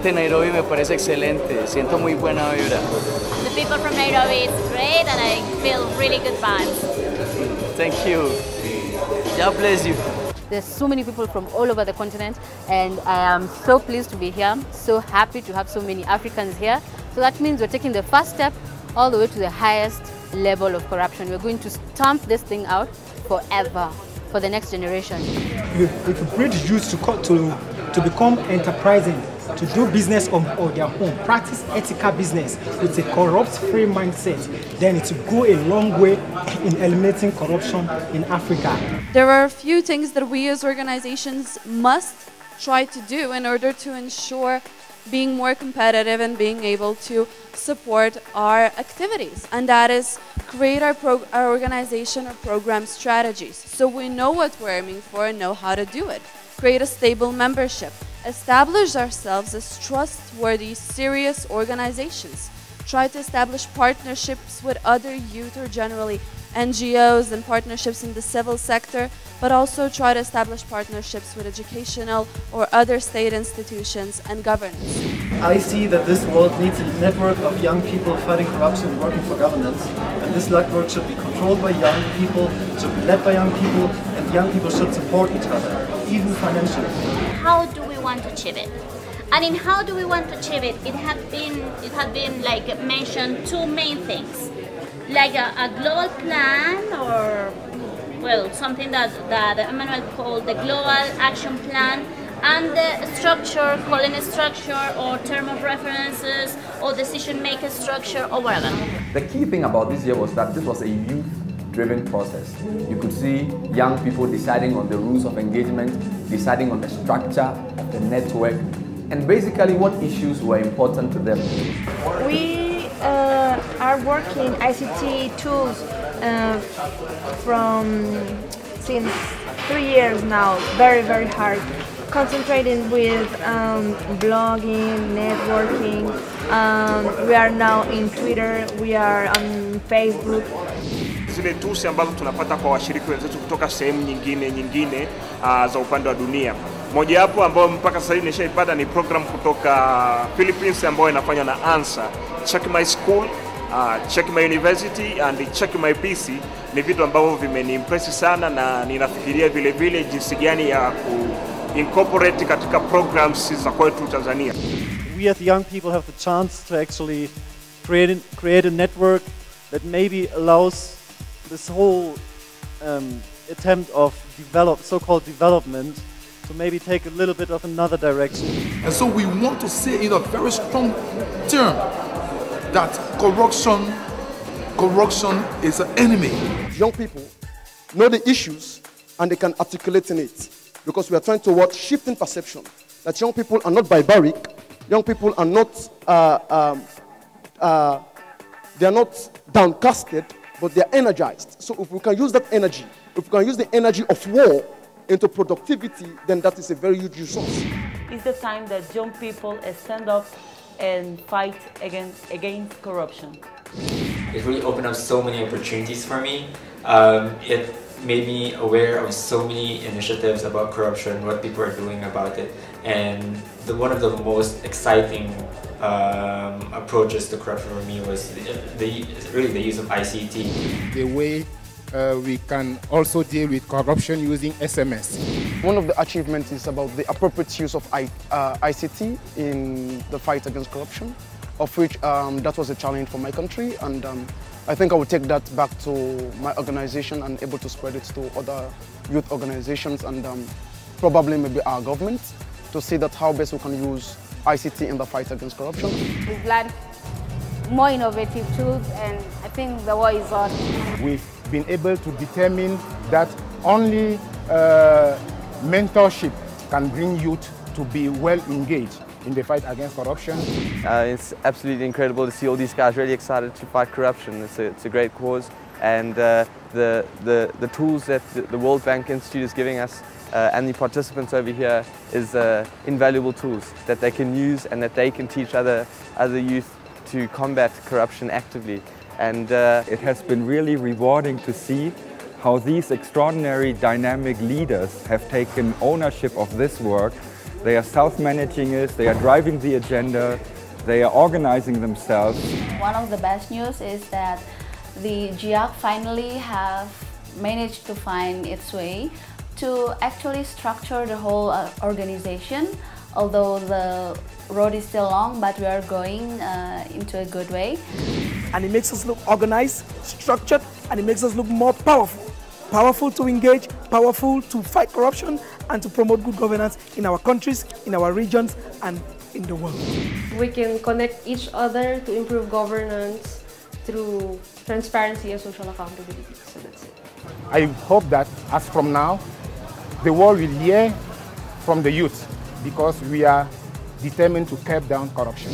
gente de Nairobi me parece excelente, siento muy buena vibra. The people from Nairobi is great and I feel really good vibes. Thank you. God bless you. There's so many people from all over the continent and I am so pleased to be here, so happy to have so many Africans here. So that means we're taking the first step all the way to the highest level of corruption. We're going to stamp this thing out forever, for the next generation. If we bring youth to become enterprising, to do business on their own, practice ethical business with a corrupt-free mindset, then it will go a long way in eliminating corruption in Africa. There are a few things that we as organizations must try to do in order to ensure being more competitive and being able to support our activities. And that is create our organization or program strategies so we know what we're aiming for and know how to do it. Create a stable membership. Establish ourselves as trustworthy, serious organizations. Try to establish partnerships with other youth or generally NGOs and partnerships in the civil sector, but also try to establish partnerships with educational or other state institutions and governance. I see that this world needs a network of young people fighting corruption and working for governance. And this network should be controlled by young people, should be led by young people, and young people should support each other, even financially. How do we want to achieve it? And in how do we want to achieve it, it had been like mentioned two main things. Like a global plan, or well, something that Emmanuel called the Global Action Plan, and the structure, calling it structure or term of references or decision-maker structure or whatever. The key thing about this year was that this was a youth-driven process. You could see young people deciding on the rules of engagement, deciding on the structure of the network, and basically what issues were important to them. We are working ICT tools since 3 years now, very hard. Concentrating with blogging, networking. We are now in Twitter, we are on Facebook. Zile tools ambazo tunapata kwa washiriki wenzetu kutoka sehemu nyingine za upande wa dunia. Moja hapo ambao mpaka sasa hivi nishaipata ni program kutoka Philippines ambayo inafanywa na ANSA, Check My School, Check My University and Check My PC. Ni vitu ambavyo vimeniimpress sana na ninafikiria vile jinsi gani ya incorporate katika programs za kwetu Tanzania. We as young people have the chance to actually create a network that maybe allows this whole attempt of so-called development to maybe take a little bit of another direction. And so we want to say in a very strong term that corruption is an enemy. Young people know the issues and they can articulate in it, because we are trying to shifting perception that young people are not barbaric, young people are not they are not downcasted, but they are energized. So if we can use that energy, if we can use the energy of war into productivity, then that is a very huge resource. It's the time that young people stand up and fight against corruption. It really opened up so many opportunities for me. It made me aware of so many initiatives about corruption, what people are doing about it, and one of the most exciting approaches to corruption for me was really the use of ICT. The way we can also deal with corruption using SMS. One of the achievements is about the appropriate use of ICT in the fight against corruption, of which that was a challenge for my country, and I think I will take that back to my organization and able to spread it to other youth organizations and probably maybe our government to see that how best we can use ICT in the fight against corruption. We've learned more innovative tools and I think the war is on. We've been able to determine that only mentorship can bring youth to be well engaged in the fight against corruption. It's absolutely incredible to see all these guys really excited to fight corruption. It's a great cause, and the tools that the World Bank Institute is giving us and the participants over here is invaluable tools that they can use and that they can teach other youth to combat corruption actively. And it has been really rewarding to see how these extraordinary dynamic leaders have taken ownership of this work They are self-managing it, they are driving the agenda, they are organizing themselves. One of the best news is that the GIAC finally have managed to find its way to actually structure the whole organization. Although the road is still long, but we are going into a good way. And it makes us look organized, structured, and it makes us look more powerful. Powerful to engage, powerful to fight corruption, and to promote good governance in our countries, in our regions, and in the world. We can connect each other to improve governance through transparency and social accountability. So that's it. I hope that as from now, the world will hear from the youth, because we are determined to curb down corruption.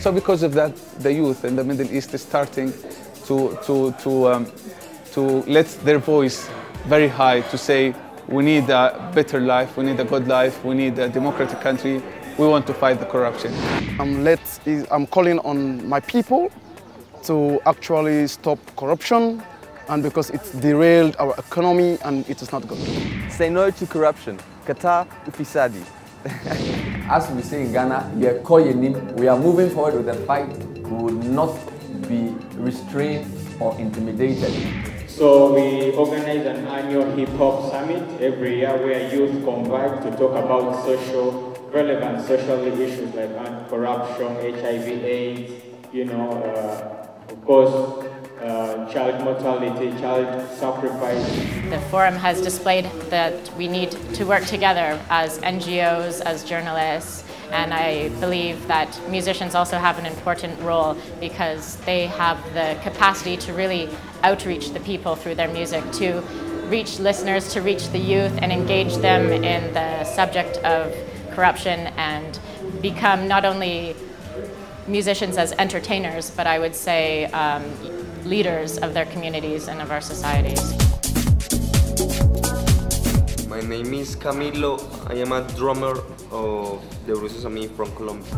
So because of that, the youth in the Middle East is starting to let their voice very high to say, we need a better life, we need a good life, we need a democratic country, we want to fight the corruption. I'm calling on my people to actually stop corruption, and because it's derailed our economy and it is not good. Say no to corruption. Kata ufisadi. As we say in Ghana, we are moving forward with the fight. We will not be restrained or intimidated. So we organize an annual hip-hop summit every year where youth converge to talk about relevant social issues like anti-corruption, HIV/AIDS, of course, child mortality, child sacrifice. The forum has displayed that we need to work together as NGOs, as journalists, and I believe that musicians also have an important role because they have the capacity to really outreach the people through their music, to reach listeners, to reach the youth and engage them in the subject of corruption and become not only musicians as entertainers, but I would say leaders of their communities and of our societies. My name is Camilo. I am a drummer of the Bruces from Colombia.